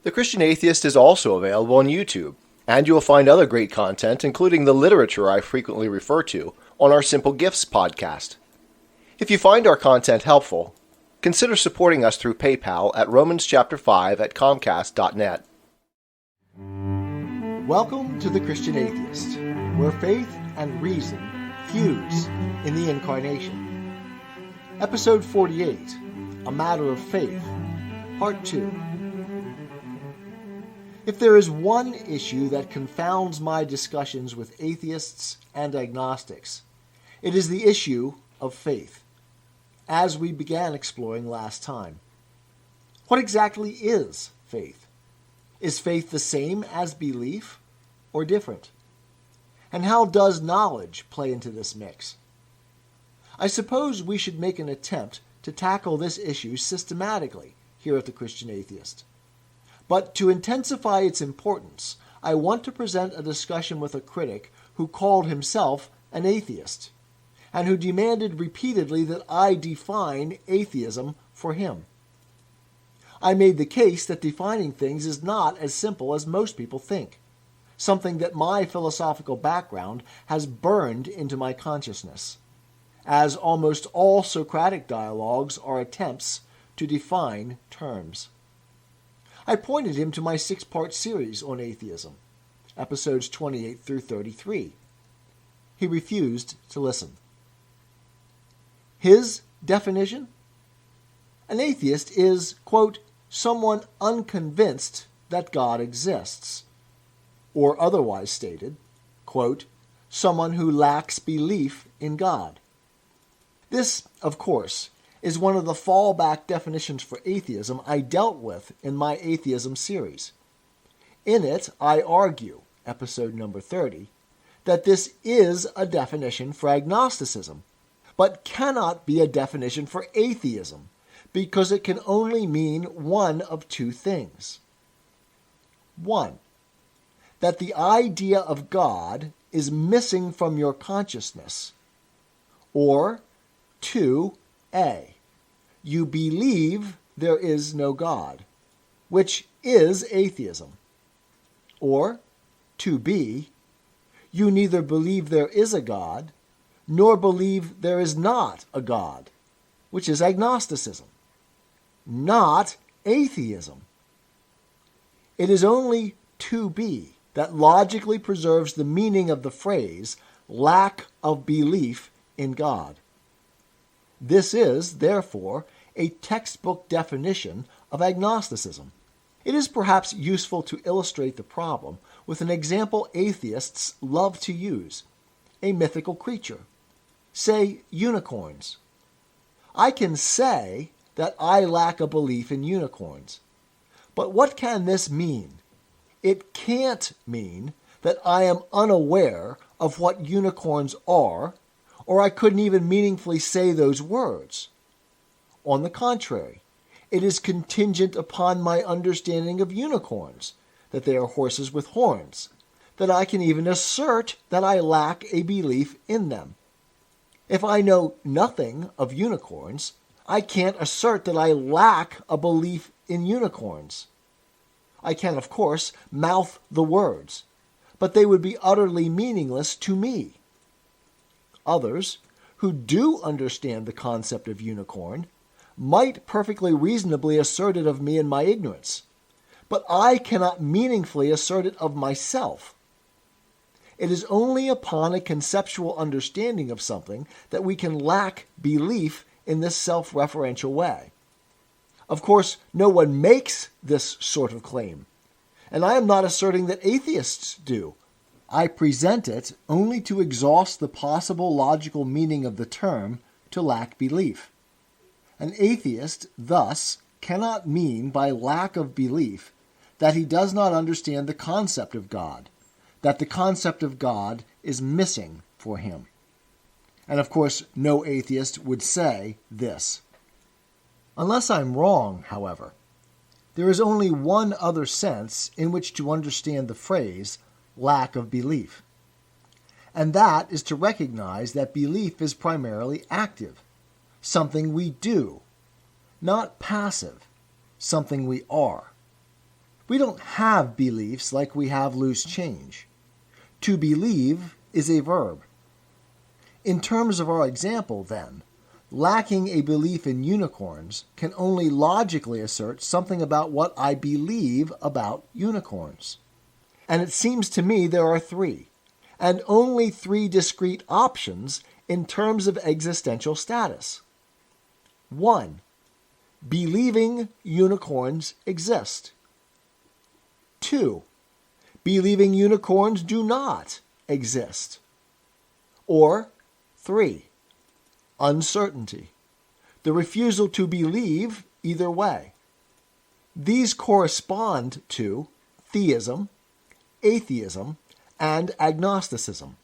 The Christian Atheist is also available on YouTube, and you will find other great content, including the literature I frequently refer to, on our Simple Gifts podcast. If you find our content helpful, consider supporting us through PayPal at romanschapter5@comcast.net. Welcome to The Christian Atheist, where faith and reason fuse in the incarnation. Episode 48, A Matter of Faith, Part 2. If there is one issue that confounds my discussions with atheists and agnostics, it is the issue of faith, as we began exploring last time. What exactly is faith? Is faith the same as belief, or different? And how does knowledge play into this mix? I suppose we should make an attempt to tackle this issue systematically here at the Christian Atheist. But to intensify its importance, I want to present a discussion with a critic who called himself an atheist, and who demanded repeatedly that I define atheism for him. I made the case that defining things is not as simple as most people think, something that my philosophical background has burned into my consciousness, as almost all Socratic dialogues are attempts to define terms. I pointed him to my 6-part series on atheism, episodes 28 through 33. He refused to listen. His definition? An atheist is, quote, someone unconvinced that God exists, or otherwise stated, quote, someone who lacks belief in God. This, of course, is one of the fallback definitions for atheism I dealt with in my atheism series. In it, I argue, episode number 30, that this is a definition for agnosticism, but cannot be a definition for atheism, because it can only mean one of two things. 1. That the idea of God is missing from your consciousness, or 2a. You believe there is no God, which is atheism. Or 2b. You neither believe there is a God, nor believe there is not a God, which is agnosticism, not atheism. It is only 2b that logically preserves the meaning of the phrase lack of belief in God. This is, therefore, a textbook definition of agnosticism. It is perhaps useful to illustrate the problem with an example atheists love to use, a mythical creature, say unicorns. I can say that I lack a belief in unicorns, but what can this mean? It can't mean that I am unaware of what unicorns are, or I couldn't even meaningfully say those words. On the contrary, it is contingent upon my understanding of unicorns, that they are horses with horns, that I can even assert that I lack a belief in them. If I know nothing of unicorns, I can't assert that I lack a belief in unicorns. I can, of course, mouth the words, but they would be utterly meaningless to me. Others, who do understand the concept of unicorn, might perfectly reasonably assert it of me in my ignorance, but I cannot meaningfully assert it of myself. It is only upon a conceptual understanding of something that we can lack belief in this self-referential way. Of course, no one makes this sort of claim, and I am not asserting that atheists do. I present it only to exhaust the possible logical meaning of the term to lack belief. An atheist, thus, cannot mean by lack of belief that he does not understand the concept of God, that the concept of God is missing for him. And of course, no atheist would say this. Unless I'm wrong, however, there is only one other sense in which to understand the phrase lack of belief. And that is to recognize that belief is primarily active, something we do, not passive, something we are. We don't have beliefs like we have loose change. To believe is a verb. In terms of our example, then, lacking a belief in unicorns can only logically assert something about what I believe about unicorns. And it seems to me there are three, and only three discrete options in terms of existential status. 1. Believing unicorns exist. 2. Believing unicorns do not exist. Or 3. Uncertainty, the refusal to believe either way. These correspond to theism, atheism, and agnosticism.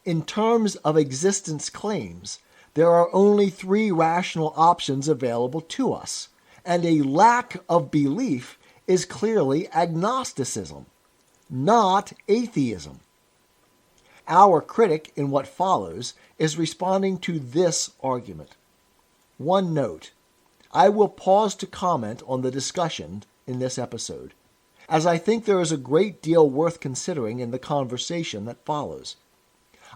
In terms of existence claims, there are only three rational options available to us, and a lack of belief is clearly agnosticism, not atheism. Our critic in what follows is responding to this argument. One note: I will pause to comment on the discussion in this episode, as I think there is a great deal worth considering in the conversation that follows.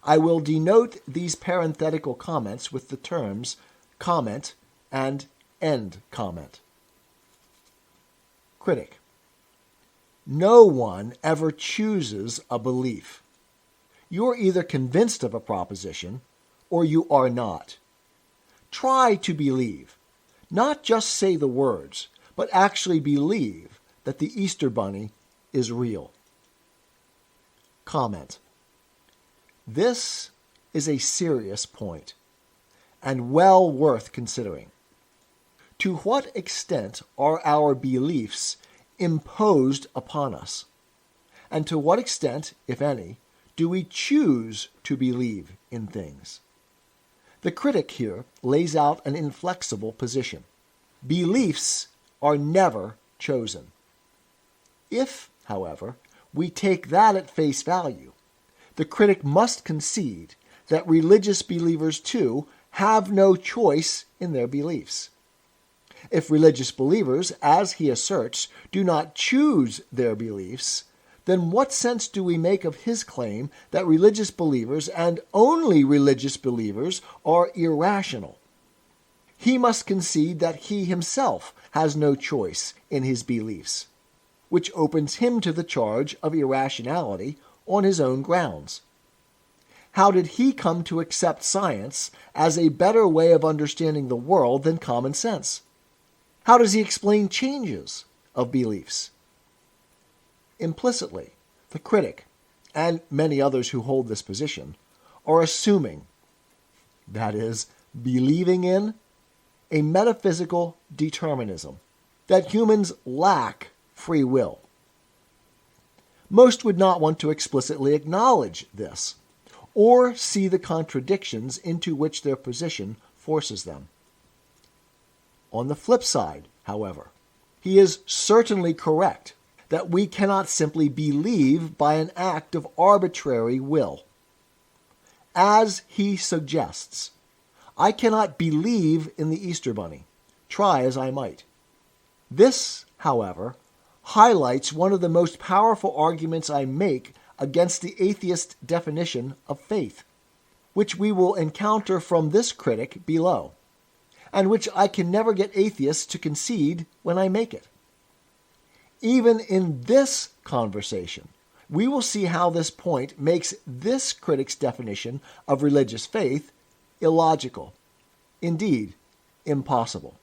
I will denote these parenthetical comments with the terms comment and end comment. Critic: no one ever chooses a belief. You're either convinced of a proposition or you are not. Try to believe. Not just say the words, but actually believe that the Easter Bunny is real. Comment: this is a serious point, and well worth considering. To what extent are our beliefs imposed upon us? And to what extent, if any, do we choose to believe in things? The critic here lays out an inflexible position. Beliefs are never chosen. If, however, we take that at face value, the critic must concede that religious believers, too, have no choice in their beliefs. If religious believers, as he asserts, do not choose their beliefs, then what sense do we make of his claim that religious believers, and only religious believers, are irrational? He must concede that he himself has no choice in his beliefs, which opens him to the charge of irrationality on his own grounds. How did he come to accept science as a better way of understanding the world than common sense? How does he explain changes of beliefs? Implicitly, the critic, and many others who hold this position, are assuming, that is, believing in, a metaphysical determinism, that humans lack free will. Most would not want to explicitly acknowledge this, or see the contradictions into which their position forces them. On the flip side, however, he is certainly correct that we cannot simply believe by an act of arbitrary will. As he suggests, I cannot believe in the Easter Bunny, try as I might. This, however, highlights one of the most powerful arguments I make against the atheist definition of faith, which we will encounter from this critic below, and which I can never get atheists to concede when I make it. Even in this conversation, we will see how this point makes this critic's definition of religious faith illogical, indeed impossible.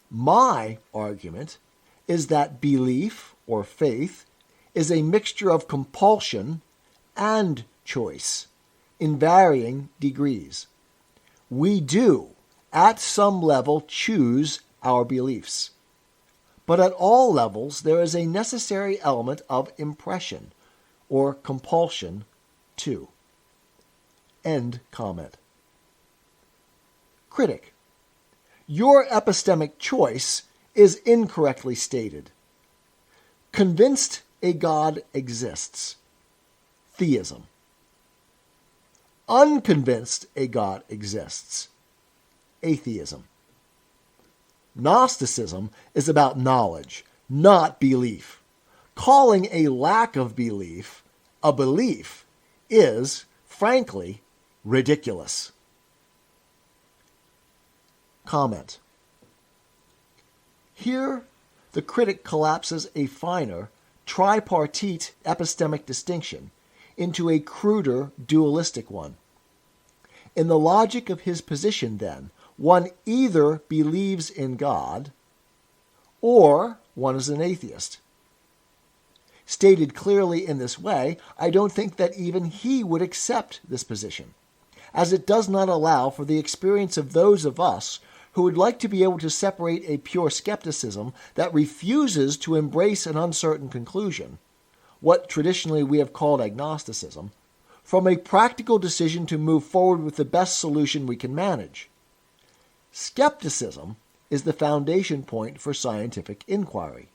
My argument is that belief or faith is a mixture of compulsion and choice in varying degrees. We do, at some level, choose our beliefs. But at all levels, there is a necessary element of impression, or compulsion, too. End comment. Critic: your epistemic choice is incorrectly stated. Convinced a God exists. Theism. Unconvinced a God exists. Atheism. Gnosticism is about knowledge, not belief. Calling a lack of belief a belief is, frankly, ridiculous. Comment. Here, the critic collapses a finer, tripartite epistemic distinction into a cruder dualistic one. In the logic of his position, then, one either believes in God or one is an atheist. Stated clearly in this way, I don't think that even he would accept this position, as it does not allow for the experience of those of us who would like to be able to separate a pure skepticism that refuses to embrace an uncertain conclusion, what traditionally we have called agnosticism, from a practical decision to move forward with the best solution we can manage. Skepticism is the foundation point for scientific inquiry,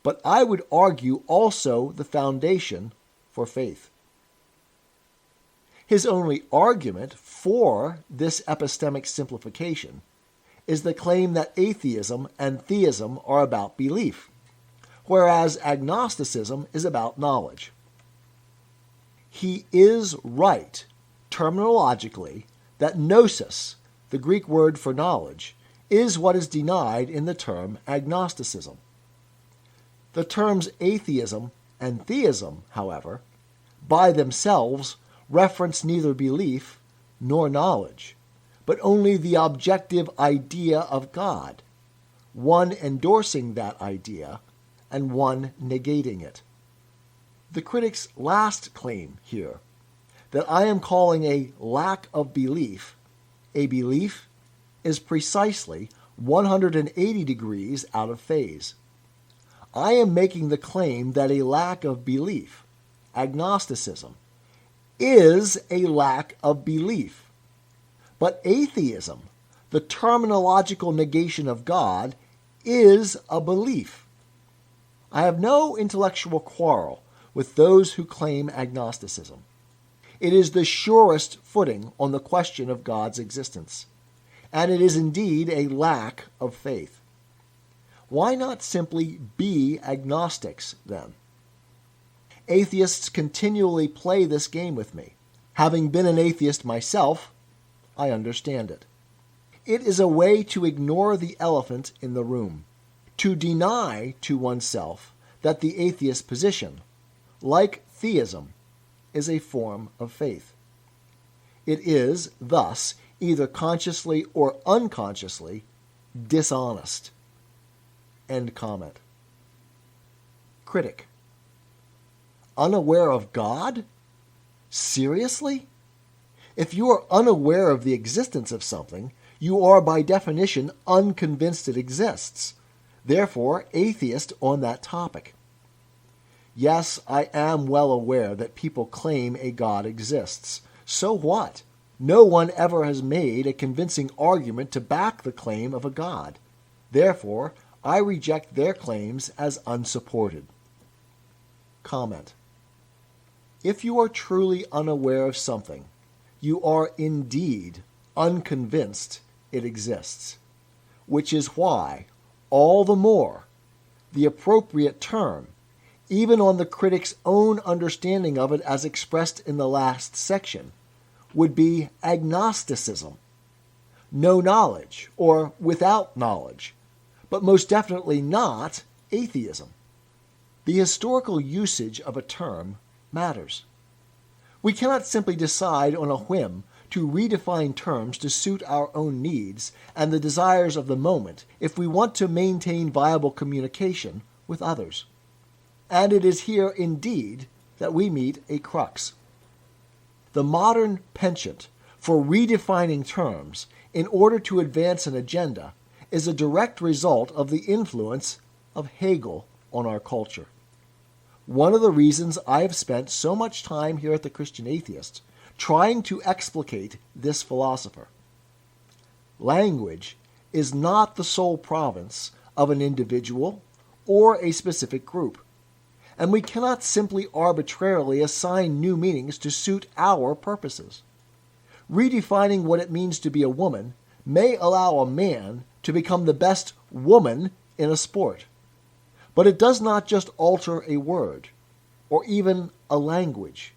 but I would argue also the foundation for faith. His only argument for this epistemic simplification is the claim that atheism and theism are about belief, whereas agnosticism is about knowledge. He is right, terminologically, that gnosis, the Greek word for knowledge, is what is denied in the term agnosticism. The terms atheism and theism, however, by themselves reference neither belief nor knowledge, but only the objective idea of God, one endorsing that idea and one negating it. The critic's last claim here, that I am calling a lack of belief a belief, is precisely 180 degrees out of phase. I am making the claim that a lack of belief, agnosticism, is a lack of belief. But atheism, the terminological negation of God, is a belief. I have no intellectual quarrel with those who claim agnosticism. It is the surest footing on the question of God's existence, and it is indeed a lack of faith. Why not simply be agnostics, then? Atheists continually play this game with me. Having been an atheist myself, I understand it. It is a way to ignore the elephant in the room, to deny to oneself that the atheist position, like theism, is a form of faith. It is, thus, either consciously or unconsciously dishonest. End comment. Critic. Unaware of God? Seriously? If you are unaware of the existence of something, you are by definition unconvinced it exists. Therefore, atheist on that topic. Yes, I am well aware that people claim a God exists. So what? No one ever has made a convincing argument to back the claim of a God. Therefore, I reject their claims as unsupported. Comment. If you are truly unaware of something, you are indeed unconvinced it exists, which is why, all the more, the appropriate term, even on the critic's own understanding of it as expressed in the last section, would be agnosticism. No knowledge, or without knowledge, but most definitely not atheism. The historical usage of a term matters. We cannot simply decide on a whim to redefine terms to suit our own needs and the desires of the moment if we want to maintain viable communication with others. And it is here, indeed, that we meet a crux. The modern penchant for redefining terms in order to advance an agenda is a direct result of the influence of Hegel on our culture. One of the reasons I have spent so much time here at the Christian Atheist trying to explicate this philosopher. Language is not the sole province of an individual or a specific group, and we cannot simply arbitrarily assign new meanings to suit our purposes. Redefining what it means to be a woman may allow a man to become the best woman in a sport. But it does not just alter a word, or even a language.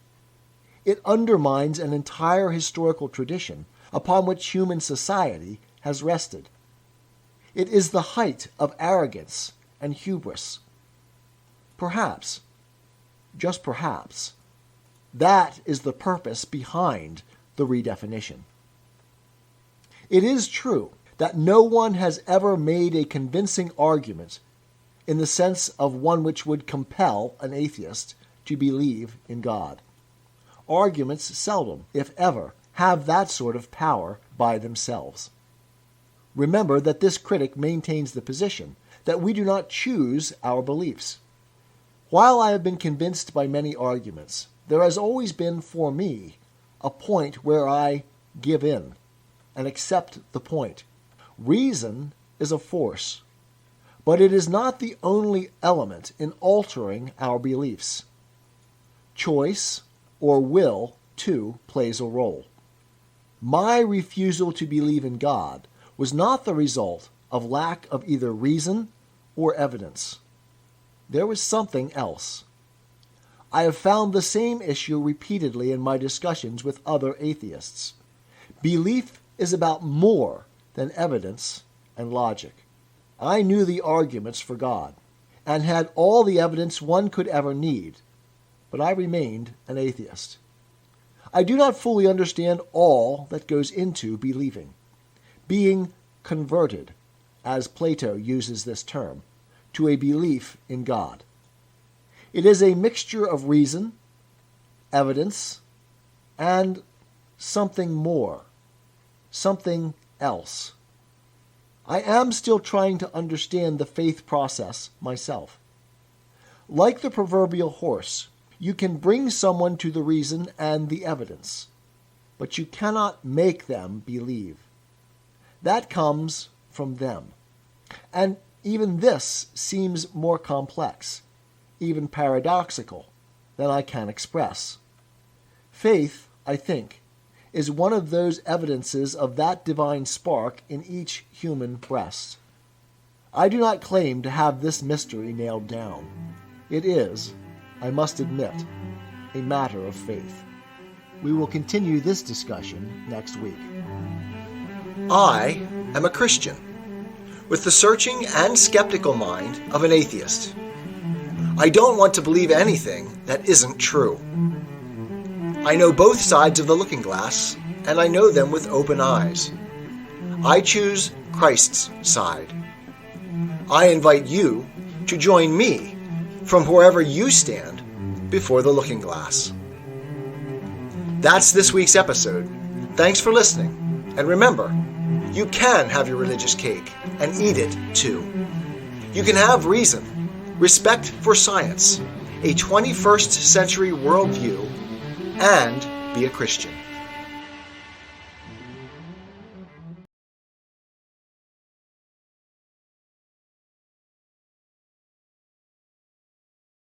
It undermines an entire historical tradition upon which human society has rested. It is the height of arrogance and hubris. Perhaps, just perhaps, that is the purpose behind the redefinition. It is true that no one has ever made a convincing argument in the sense of one which would compel an atheist to believe in God. Arguments seldom, if ever, have that sort of power by themselves. Remember that this critic maintains the position that we do not choose our beliefs. While I have been convinced by many arguments, there has always been for me a point where I give in and accept the point. Reason is a force, but it is not the only element in altering our beliefs. Choice, or will, too, plays a role. My refusal to believe in God was not the result of lack of either reason or evidence. There was something else. I have found the same issue repeatedly in my discussions with other atheists. Belief is about more than evidence and logic. I knew the arguments for God, and had all the evidence one could ever need, but I remained an atheist. I do not fully understand all that goes into believing, being converted, as Plato uses this term, to a belief in God. It is a mixture of reason, evidence, and something more, something else. I am still trying to understand the faith process myself. Like the proverbial horse, you can bring someone to the reason and the evidence, but you cannot make them believe. That comes from them. And even this seems more complex, even paradoxical, than I can express. Faith, I think, is one of those evidences of that divine spark in each human breast. I do not claim to have this mystery nailed down. It is, I must admit, a matter of faith. We will continue this discussion next week. I am a Christian, with the searching and skeptical mind of an atheist. I don't want to believe anything that isn't true. I know both sides of the looking glass, and I know them with open eyes. I choose Christ's side. I invite you to join me from wherever you stand before the looking glass. That's this week's episode. Thanks for listening, and remember, you can have your religious cake and eat it too. You can have reason, respect for science, a 21st century worldview, and be a Christian.